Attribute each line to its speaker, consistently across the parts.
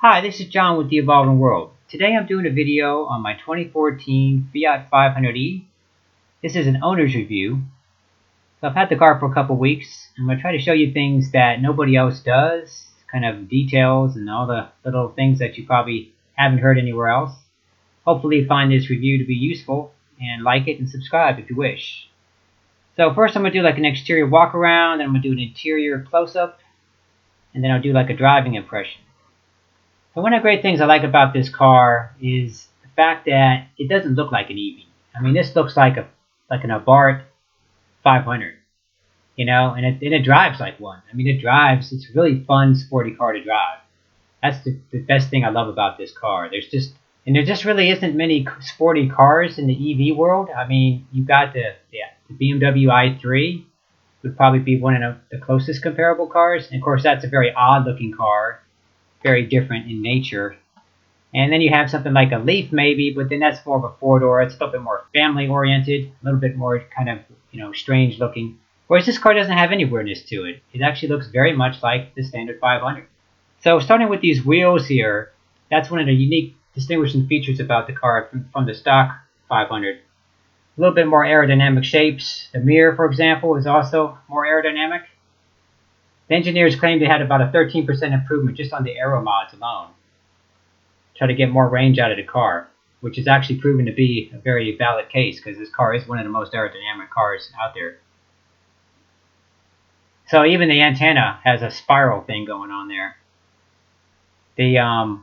Speaker 1: Hi, this is John with The Evolving World. Today I'm doing a video on my 2014 Fiat 500e. This is an owner's review. So I've had the car for a couple weeks. I'm going to try to show you things that nobody else does, kind of details and all the little things that you probably haven't heard anywhere else. Hopefully you find this review to be useful and like it and subscribe if you wish. So first I'm going to do like an exterior walk around, then I'm going to do an interior close-up, and then I'll do like a driving impression. So one of the great things I like about this car is the fact that it doesn't look like an EV. I mean, this looks like an Abarth 500, you know, and it drives like one. I mean, it's a really fun, sporty car to drive. That's the best thing I love about this car. There just really isn't many sporty cars in the EV world. I mean, you got the BMW i3 would probably be one of the closest comparable cars. And of course, that's a very odd looking car. Very different in nature. And then you have something like a Leaf maybe, but then that's more of a four-door. It's a little bit more family oriented, a little bit more kind of, strange looking. Whereas this car doesn't have any weirdness to it. It actually looks very much like the standard 500. So starting with these wheels here, that's one of the unique distinguishing features about the car from the stock 500. A little bit more aerodynamic shapes. The mirror, for example, is also more aerodynamic. The engineers claim they had about a 13% improvement just on the aero mods alone. Try to get more range out of the car, which is actually proven to be a very valid case because this car is one of the most aerodynamic cars out there. So even the antenna has a spiral thing going on there. The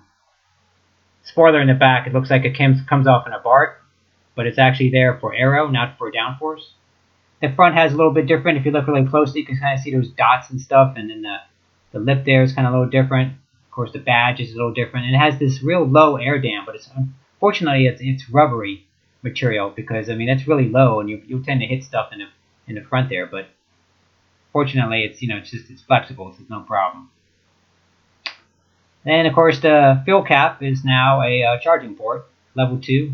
Speaker 1: spoiler in the back, it looks like it comes off an Abarth, but it's actually there for aero, not for downforce. The front has a little bit different. If you look really closely, you can kind of see those dots and stuff, and then the lip there is kind of a little different. Of course, the badge is a little different, and it has this real low air dam, but unfortunately it's rubbery material because I mean it's really low, and you'll tend to hit stuff in the front there. But fortunately, it's flexible, so it's no problem. And of course, the fuel cap is now a charging port, level 2.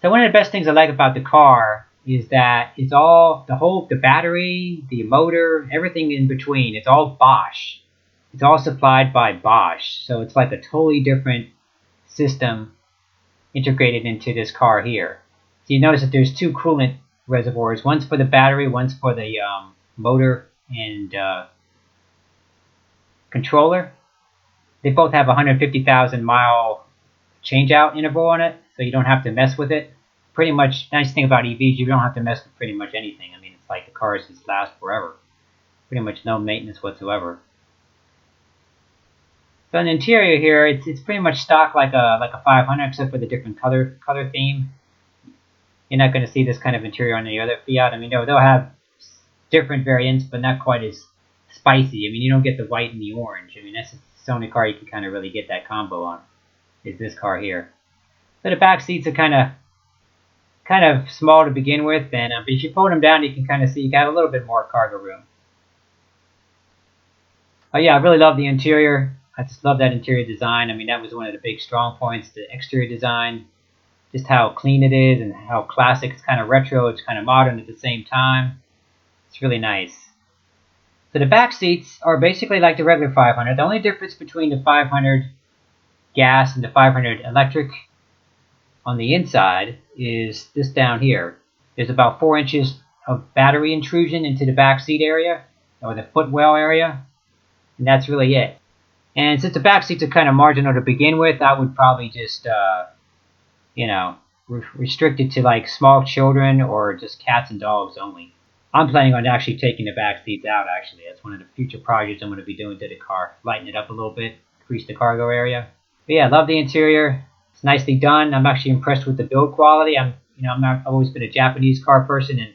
Speaker 1: So one of the best things I like about the car is that it's all, the battery, the motor, everything in between, it's all Bosch. It's all supplied by Bosch. So it's like a totally different system integrated into this car here. So you notice that there's 2 coolant reservoirs. One's for the battery, one's for the motor and controller. They both have a 150,000 mile change-out interval on it, so you don't have to mess with it. Pretty much, nice thing about EVs, you don't have to mess with pretty much anything. I mean, it's like the cars just last forever. Pretty much no maintenance whatsoever. So in the interior here, it's pretty much stock like a 500, except for the different color theme. You're not going to see this kind of interior on the other Fiat. I mean, they'll have different variants, but not quite as spicy. I mean, you don't get the white and the orange. I mean, that's the only car you can kind of really get that combo on, is this car here. So the back seats are kind of small to begin with, and but if you fold them down, you can kind of see you got a little bit more cargo room. Oh yeah, I really love the interior. I just love that interior design. I mean, that was one of the big strong points, the exterior design. Just how clean it is and how classic. It's kind of retro, it's kind of modern at the same time. It's really nice. So the back seats are basically like the regular 500. The only difference between the 500 gas and the 500 electric on the inside is this down here. There's about 4 inches of battery intrusion into the back seat area, or the footwell area, and that's really it. And since the back seats are kind of marginal to begin with, I would probably just, restrict it to like small children or just cats and dogs only. I'm planning on actually taking the back seats out, actually. That's one of the future projects I'm going to be doing to the car. Lighten it up a little bit, increase the cargo area. But yeah, I love the interior. It's nicely done. I'm actually impressed with the build quality. I've always been a Japanese car person, and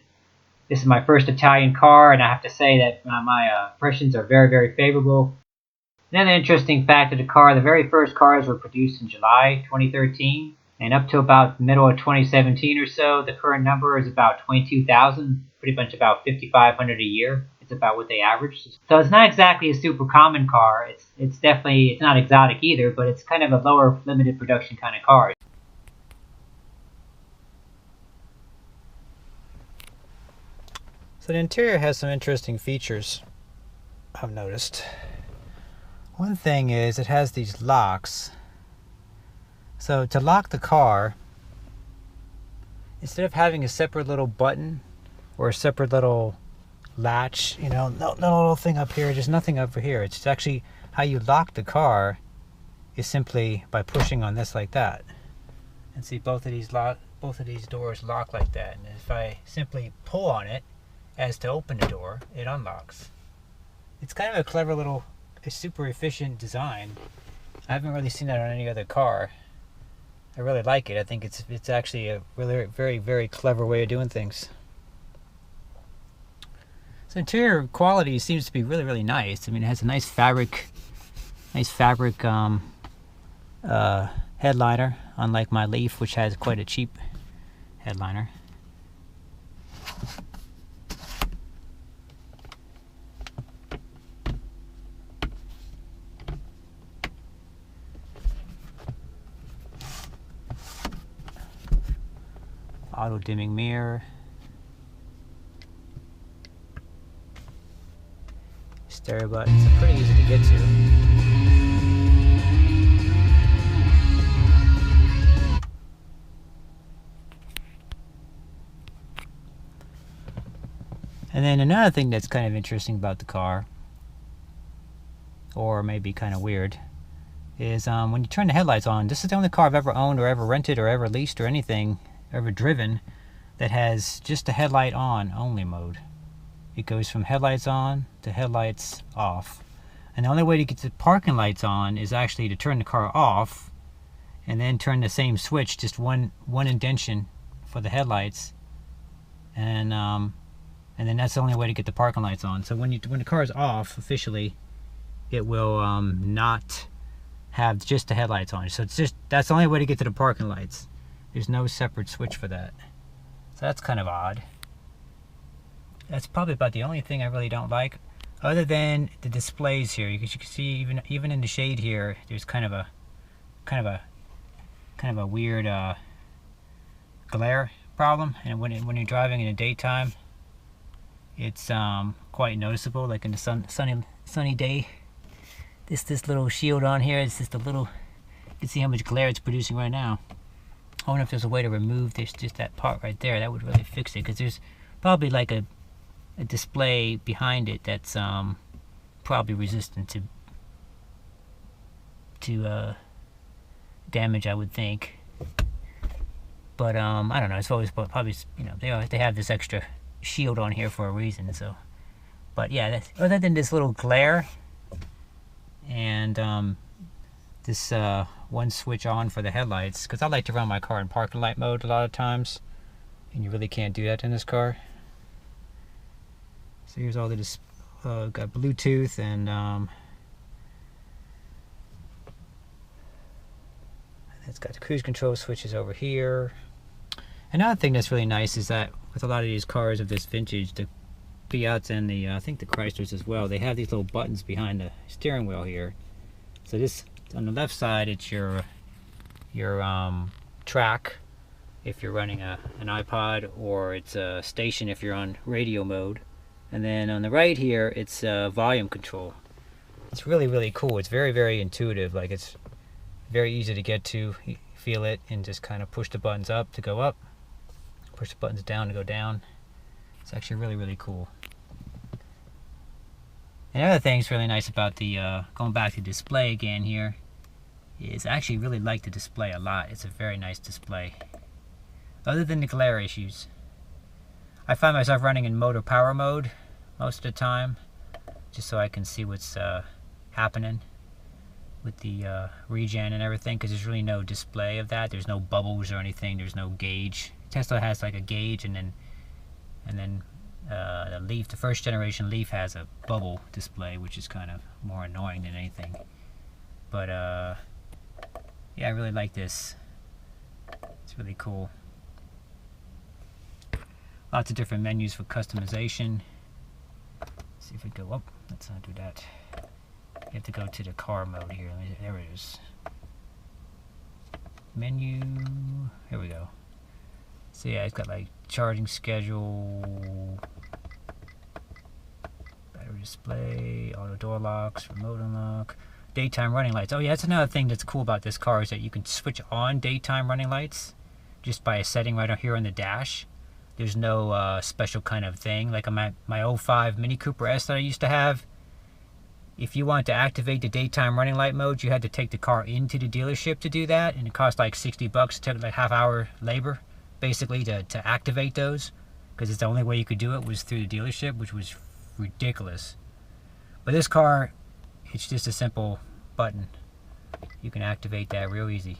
Speaker 1: this is my first Italian car, and I have to say that my impressions are very, very favorable. Another interesting fact of the car, the very first cars were produced in July 2013, and up to about the middle of 2017 or so, the current number is about 22,000, pretty much about 5,500 a year. It's about what they average. So it's not exactly a super common car. It's not exotic either, but it's kind of a lower limited production kind of car. So the interior has some interesting features, I've noticed.
Speaker 2: One thing is it has these locks. So to lock the car, instead of having a separate little button or a separate little latch, you know, no little thing up here, just nothing over here. It's actually how you lock the car is simply by pushing on this like that. And see, both of these doors lock like that. And if I simply pull on it as to open the door, it unlocks. It's kind of a clever little, a super efficient design. I haven't really seen that on any other car. I really like it. I think it's actually a really very clever way of doing things. So interior quality seems to be really nice. I mean, it has a nice fabric headliner, unlike my Leaf, which has quite a cheap headliner. Auto dimming mirror. Stereo buttons are pretty easy to get to. And then another thing that's kind of interesting about the car, or maybe kind of weird, is when you turn the headlights on, this is the only car I've ever owned or ever rented or ever leased or anything, ever driven, that has just the headlight on only mode. It goes from headlights on to headlights off. And the only way to get the parking lights on is actually to turn the car off and then turn the same switch, just one indentation for the headlights, and then that's the only way to get the parking lights on. So when the car is off officially, it will not have just the headlights on. So that's the only way to get to the parking lights. There's no separate switch for that. So that's kind of odd. That's probably about the only thing I really don't like, other than the displays here. Because you can see even in the shade here, there's kind of a weird glare problem, and when you're driving in the daytime, it's quite noticeable. Like in the sunny day, this little shield on here is just a little. You can see how much glare it's producing right now. I wonder if there's a way to remove this, just that part right there. That would really fix it, because there's probably like a display behind it that's probably resistant to damage, I would think. But I don't know. It's always probably, you know, they have this extra shield on here for a reason. So, but yeah, other than this little glare and this one switch on for the headlights, because I like to run my car in parking light mode a lot of times, and you really can't do that in this car. So here's all the got Bluetooth, and it's got the cruise control switches over here. Another thing that's really nice is that with a lot of these cars of this vintage, the Fiats and the I think the Chryslers as well, they have these little buttons behind the steering wheel here. So this, on the left side, it's your track if you're running an iPod, or it's a station if you're on radio mode. And then on the right here, it's volume control. It's really cool. It's very intuitive. Like, it's very easy to get to. You feel it, and just kind of push the buttons up to go up, push the buttons down to go down. It's actually really cool. And other things really nice about the going back to display again here is I actually really like the display a lot. It's a very nice display. Other than the glare issues, I find myself running in motor power mode most of the time, just so I can see what's happening with the regen and everything, because there's really no display of that. There's no bubbles or anything. There's no gauge. Tesla has like a gauge, and then the Leaf, the first generation Leaf, has a bubble display, which is kind of more annoying than anything. But yeah, I really like this. It's really cool. Lots of different menus for customization. Let's see if we go up. Let's not do that. You have to go to the car mode here. There it is. Menu. Here we go. So yeah, it's got like charging schedule, battery display, auto door locks, remote unlock. daytime running lights. Oh yeah, that's another thing that's cool about this car, is that you can switch on daytime running lights just by a setting right here on the dash. There's no special kind of thing. Like on my 05 Mini Cooper S that I used to have, if you wanted to activate the daytime running light mode, you had to take the car into the dealership to do that, and it cost like $60. It took like half-hour labor, basically, to activate those, because it's the only way you could do it was through the dealership, which was ridiculous. But this car, it's just a simple button. You can activate that real easy.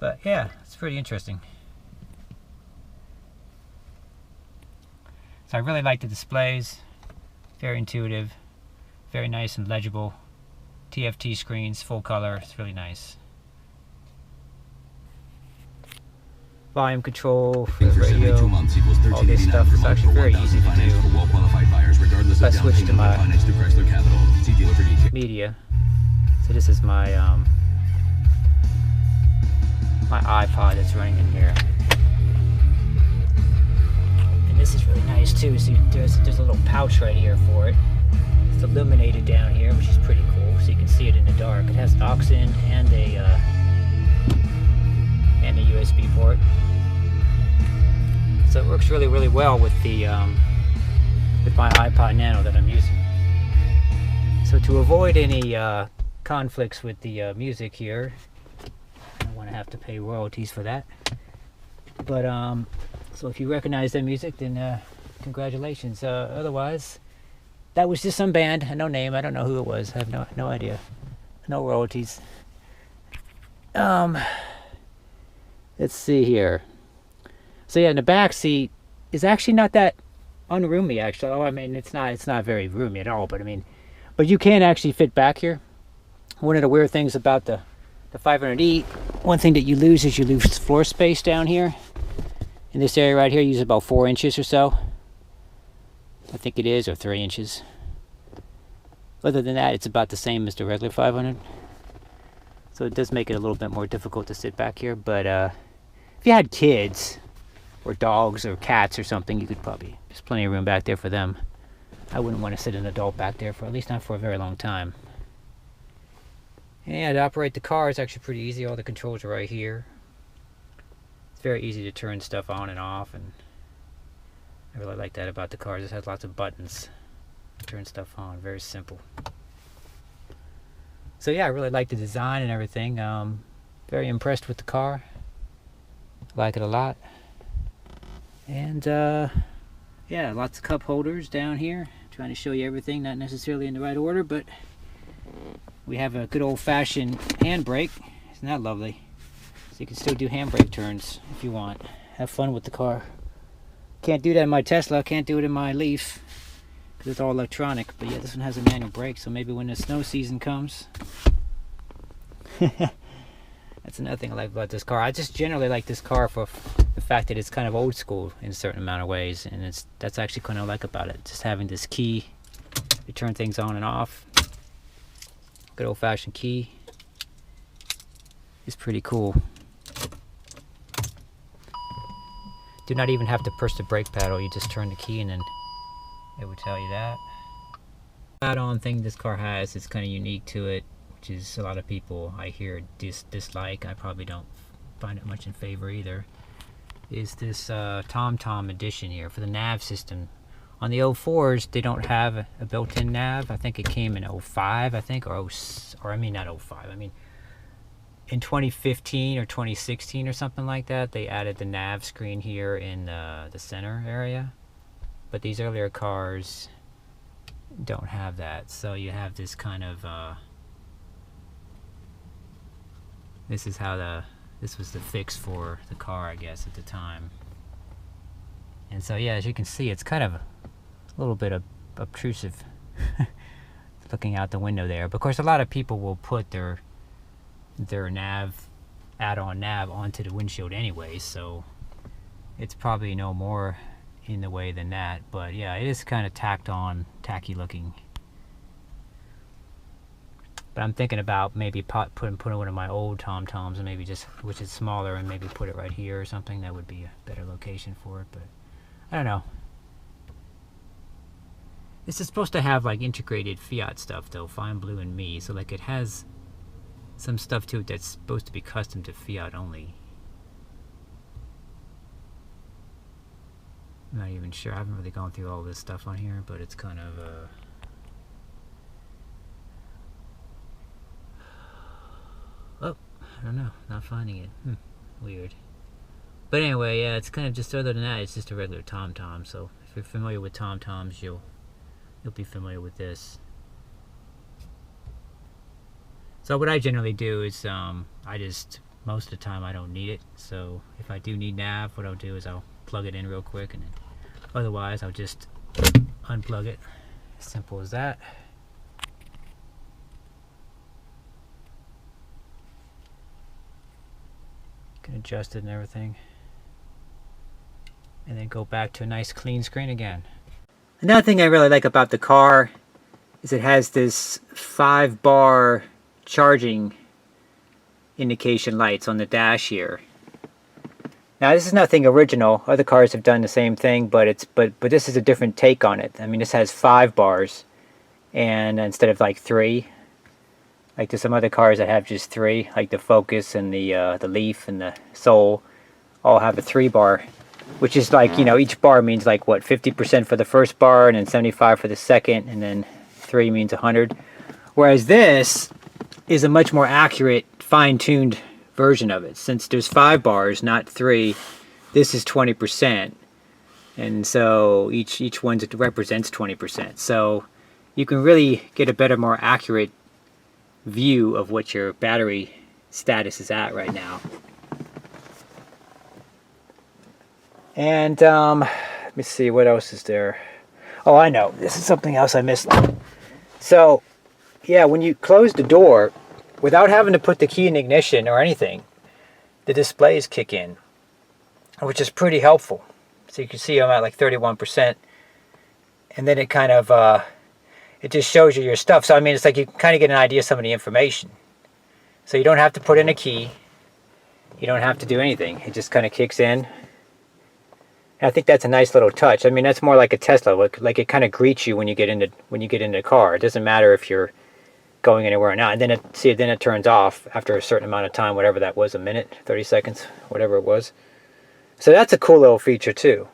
Speaker 2: But yeah, it's pretty interesting. So I really like the displays. Very intuitive, very nice and legible. TFT screens, full color, it's really nice. Volume control, radio, all this stuff is actually very easy to do. If I switch to my media, so this is my my iPod that's running in here. And this is really nice too, so there's a little pouch right here for it. It's illuminated down here, which is pretty cool, so you can see it in the dark. It has an aux in and a USB port. So it works really, really well with the with my iPod Nano that I'm using. So to avoid any conflicts with the music here, I don't want to have to pay royalties for that. But so if you recognize that music, then congratulations. Otherwise, that was just some band, no name. I don't know who it was. I have no idea. No royalties. Let's see here. So yeah, in the back seat is actually not that unroomy. Actually, oh, I mean, it's not very roomy at all. But you can actually fit back here. One of the weird things about the 500e, one thing that you lose is you lose floor space down here. In this area right here, you use about 4 inches or so. I think it is, or 3 inches. Other than that, it's about the same as the regular 500. So it does make it a little bit more difficult to sit back here. But if you had kids, or dogs, or cats, or something, you could probably, there's plenty of room back there for them. I wouldn't want to sit an adult back there, for at least not for a very long time. Yeah, to operate the car is actually pretty easy. All the controls are right here. It's very easy to turn stuff on and off, and I really like that about the car. It just has lots of buttons to turn stuff on. Very simple. So yeah, I really like the design and everything. Very impressed with the car. Like it a lot. And yeah, lots of cup holders down here. Trying to show you everything, not necessarily in the right order, but we have a good old-fashioned handbrake. Isn't that lovely? So you can still do handbrake turns if you want. Have fun with the car. Can't do that in my Tesla. Can't do it in my Leaf because it's all electronic. But yeah, this one has a manual brake, so maybe when the snow season comes. That's another thing I like about this car. I just generally like this car for the fact that it's kind of old school in a certain amount of ways, and that's actually kind of like about it. Just having this key to turn things on and off. Good old-fashioned key is pretty cool. Do not even have to push the brake pedal. You just turn the key and then it would tell you that. Add-on thing this car has is kind of unique to it, which is a lot of people I hear dislike. I probably don't find it much in favor either. Is this Tomtom Edition here for the nav system. On the 04s, they don't have a built-in nav. I think it came in 05, I think, or I mean not 05. I mean in 2015 or 2016 or something like that, they added the nav screen here in the center area. But these earlier cars don't have that. So you have this kind of this is how this was the fix for the car, I guess, at the time. And so yeah, as you can see, it's kind of a little bit obtrusive looking out the window there. But of course, a lot of people will put their nav, add-on nav onto the windshield anyway, so it's probably no more in the way than that. But yeah, it is kind of tacky looking. But I'm thinking about maybe putting one of my old Tomtoms, and maybe just, which is smaller, and maybe put it right here or something. That would be a better location for it, but I don't know. This is supposed to have like integrated Fiat stuff though, Fine Blue and Me, so like it has some stuff to it that's supposed to be custom to Fiat only. I'm not even sure. I haven't really gone through all this stuff on here, but it's kind of oh, I don't know, not finding it. Weird. But anyway, yeah, it's kind of just, other than that, it's just a regular Tomtom. So if you're familiar with Tomtoms, you'll be familiar with this. So what I generally do is most of the time I don't need it. So if I do need nav, what I'll do is I'll plug it in real quick, and then otherwise I'll just unplug it. Simple as that. Can adjust it and everything, and then go back to a nice clean screen again. Another thing I really like about the car is it has this 5-bar charging indication lights on the dash here. Now this is nothing original. Other cars have done the same thing, but this is a different take on it. I mean, this has 5 bars, and instead of like 3, like there's some other cars that have just 3, like the Focus and the Leaf and the Soul, all have a 3-bar, which is like, you know, each bar means like what, 50% for the first bar, and then 75 for the second, and then 3 means 100. Whereas this is a much more accurate, fine-tuned version of it. Since there's 5 bars, not 3, this is 20%, and so each one represents 20%. So you can really get a better, more accurate view of what your battery status is at right now. And let me see, what else is there? Oh, I know, this is something else I missed. So yeah, when you close the door without having to put the key in ignition or anything, the displays kick in, which is pretty helpful. So you can see I'm at like 31%, and then it kind of it just shows you your stuff. So I mean, it's like you can kind of get an idea of some of the information. So you don't have to put in a key, you don't have to do anything. It just kind of kicks in. And I think that's a nice little touch. I mean, that's more like a Tesla. Like it kind of greets you when you get into the car. It doesn't matter if you're going anywhere or not. And then it turns off after a certain amount of time, whatever that was, a minute, 30 seconds, whatever it was. So that's a cool little feature too.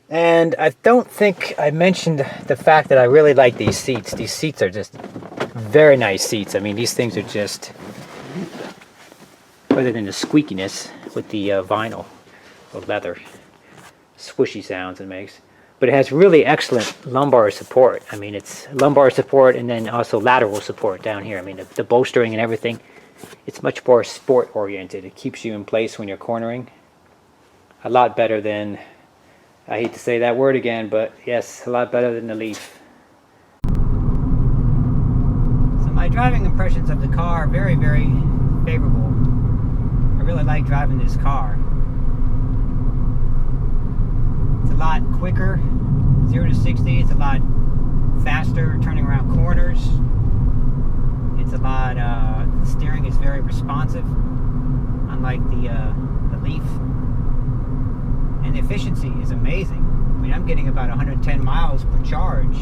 Speaker 2: And I don't think I mentioned the fact that I really like these seats. These seats are just very nice seats. I mean, these things are just, other than the squeakiness with the vinyl or leather, swishy sounds it makes, but it has really excellent lumbar support. I mean, it's lumbar support and then also lateral support down here. I mean, the bolstering and everything, it's much more sport oriented. It keeps you in place when you're cornering. A lot better than, I hate to say that word again, but yes, a lot better than the Leaf. So my driving impressions of the car are very, very favorable. I really like driving this car. It's a lot quicker, 0 to 60. It's a lot faster turning around corners. It's a lot, the steering is very responsive, unlike the Leaf. And the efficiency is amazing. I mean, I'm getting about 110 miles per charge.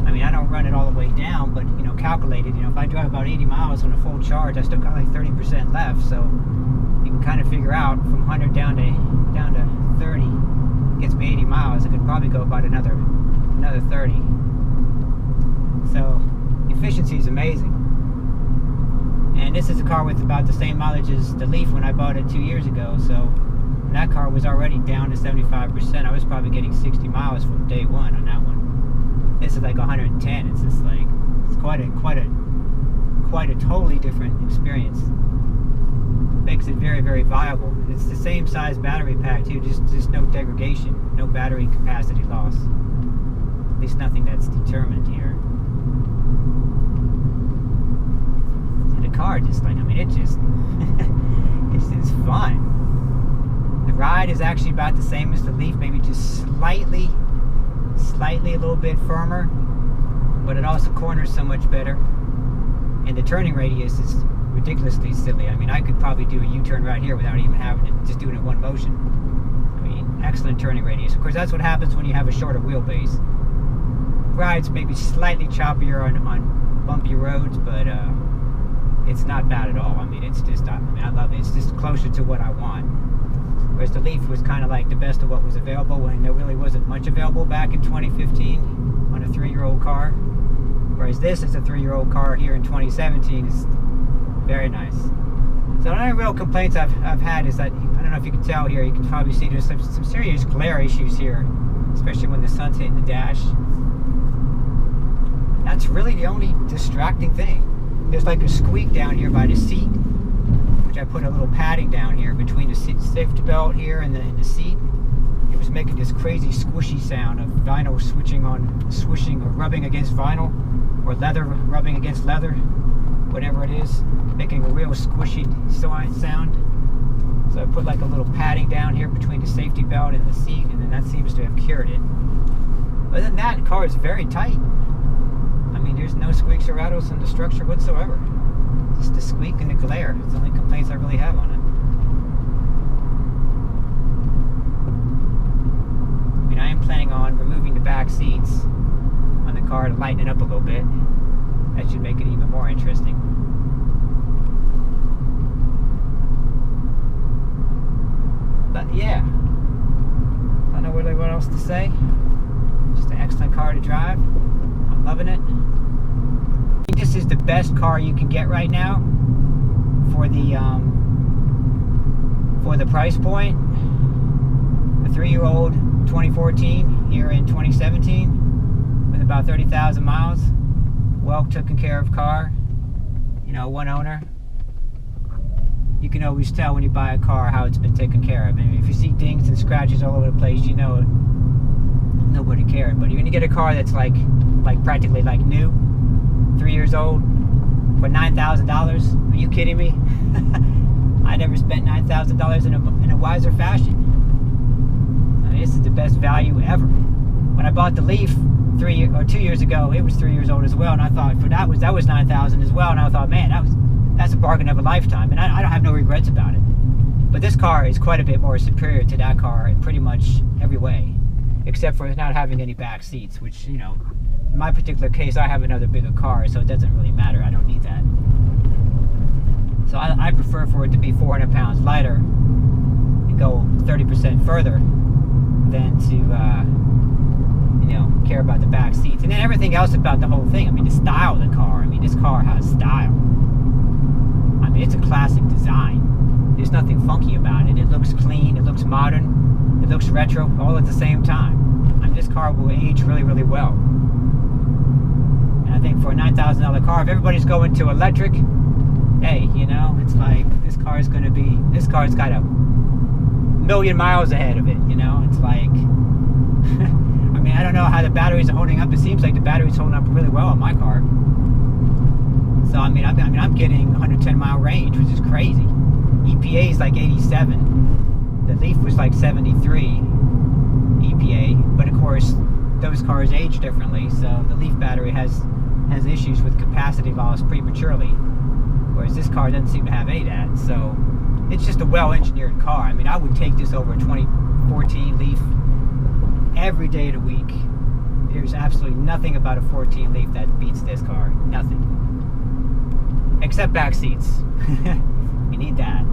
Speaker 2: I mean, I don't run it all the way down, but, you know, calculated, you know, if I drive about 80 miles on a full charge, I still got like 30% left, so you can kind of figure out from 100 down to 30 gets me 80 miles. I could probably go about another 30. So efficiency is amazing. And this is a car with about the same mileage as the Leaf when I bought it 2 years ago. So that car was already down to 75%. I was probably getting 60 miles from day one on that one. This is like 110. It's just like, it's quite a totally different experience. Makes it very, very viable. It's the same size battery pack too, just no degradation, no battery capacity loss. At least nothing that's determined here. And the car just like, I mean, it just, it's fun. The ride is actually about the same as the Leaf, maybe just slightly a little bit firmer, but it also corners so much better. And the turning radius is ridiculously silly. I mean, I could probably do a U-turn right here without even having to, just doing it in one motion. I mean, excellent turning radius. Of course, that's what happens when you have a shorter wheelbase. rides maybe slightly choppier on bumpy roads, but it's not bad at all. I mean, it's just, I mean, I love it. It's just closer to what I want. Whereas the Leaf was kind of like the best of what was available when there really wasn't much available back in 2015 on a 3-year-old car. Whereas this is a 3-year-old car here in 2017. It's very nice. So the only real complaints I've had is that, I don't know if you can tell here, you can probably see there's some serious glare issues here, especially when the sun's hitting the dash. That's really the only distracting thing. There's like a squeak down here by the seat, which I put a little padding down here between the safety belt here and the seat. It was making this crazy squishy sound of vinyl swishing or rubbing against vinyl, or leather rubbing against leather, whatever it is, making a real squishy sound. So I put like a little padding down here between the safety belt and the seat, and then that seems to have cured it. Other than that, the car is very tight. I mean, there's no squeaks or rattles in the structure whatsoever. Just the squeak and the glare. It's the only complaints I really have on it. I mean, I am planning on removing the back seats on the car to lighten it up a little bit. That should make it even more interesting. But yeah, I don't know really what else to say. Just an excellent car to drive. I'm loving it. This is the best car you can get right now for the price point. A 3-year-old 2014 here in 2017 with about 30,000 miles. Well taken care of car. You know, one owner. You can always tell when you buy a car how it's been taken care of. And if you see dings and scratches all over the place, you know nobody cared. But you're gonna get a car that's like practically like new, 3 years old, for $9,000. Are you kidding me? I never spent $9,000 in a wiser fashion. I mean, this is the best value ever. When I bought the Leaf 2 years ago, it was 3 years old as well, and I thought that was $9,000 as well, and I thought, man, that's a bargain of a lifetime, and I don't have no regrets about it. But this car is quite a bit more superior to that car in pretty much every way, except for not having any back seats, which, you know, in my particular case, I have another bigger car, so it doesn't really matter. I don't need that. So I prefer for it to be 400 pounds lighter and go 30% further than to, you know, care about the back seats. And then everything else about the whole thing. I mean, the style of the car. I mean, this car has style. I mean, it's a classic design. There's nothing funky about it. It looks clean. It looks modern. It looks retro, all at the same time. I mean, this car will age really, really well. And I think for a $9,000 car, if everybody's going to electric, hey, you know, it's like this car's got a million miles ahead of it, you know. It's like, I mean, I don't know how the batteries are holding up. It seems like the battery's holding up really well on my car. So I mean, I'm getting 110 mile range, which is crazy. EPA is like 87. The Leaf was like 73 EPA, but of course those cars age differently. So the Leaf battery has issues with capacity loss prematurely, whereas this car doesn't seem to have any of that. So it's just a well-engineered car. I mean, I would take this over a 2014 Leaf every day of the week. There's absolutely nothing about a 14 Leaf that beats this car. Nothing. Except back seats. You need that.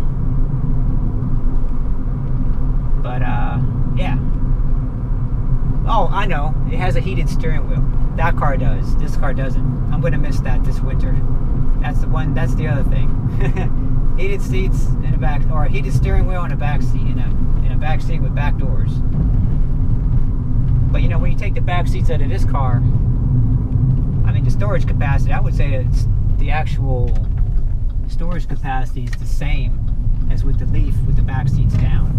Speaker 2: But, yeah. Oh, I know. It has a heated steering wheel. That car does. This car doesn't. I'm going to miss that this winter. That's the other thing. Heated seats in a back, or a heated steering wheel and a back seat, in a back seat with back doors. But you know, when you take the back seats out of this car, I mean, the storage capacity, I would say that the actual storage capacity is the same as with the Leaf with the back seats down.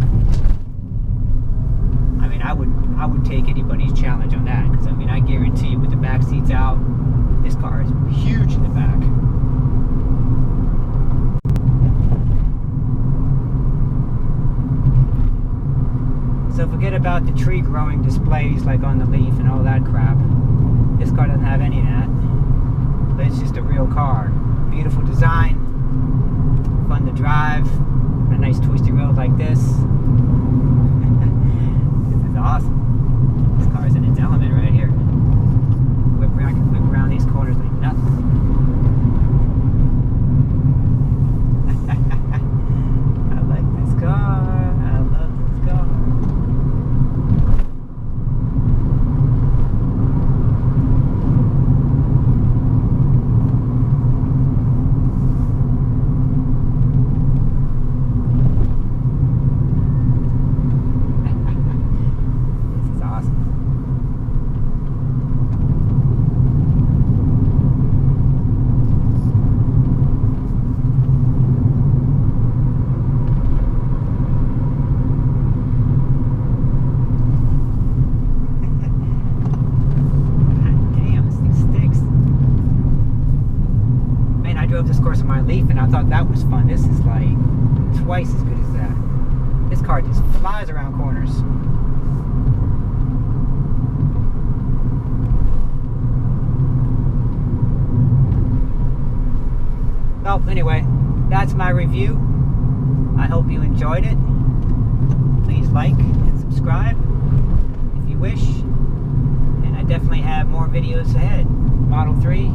Speaker 2: I mean, I would take anybody's challenge on that, because I mean, I guarantee you with the back seats out, this car is huge in the back. So forget about the tree growing displays like on the Leaf and all that crap. This car doesn't have any of that. But it's just a real car. Beautiful design, fun to drive, a nice twisty road like this. This is awesome. This car is in its element right here. drove this course on my Leaf, and I thought that was fun. This is like twice as good as that. This car just flies around corners. Well, anyway, that's my review. I hope you enjoyed it. Please like and subscribe if you wish. And I definitely have more videos ahead. Model 3,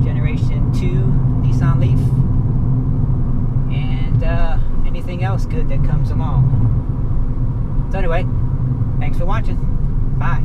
Speaker 2: Generation 2 Nissan LEAF, and anything else good that comes along. So anyway, thanks for watching. Bye.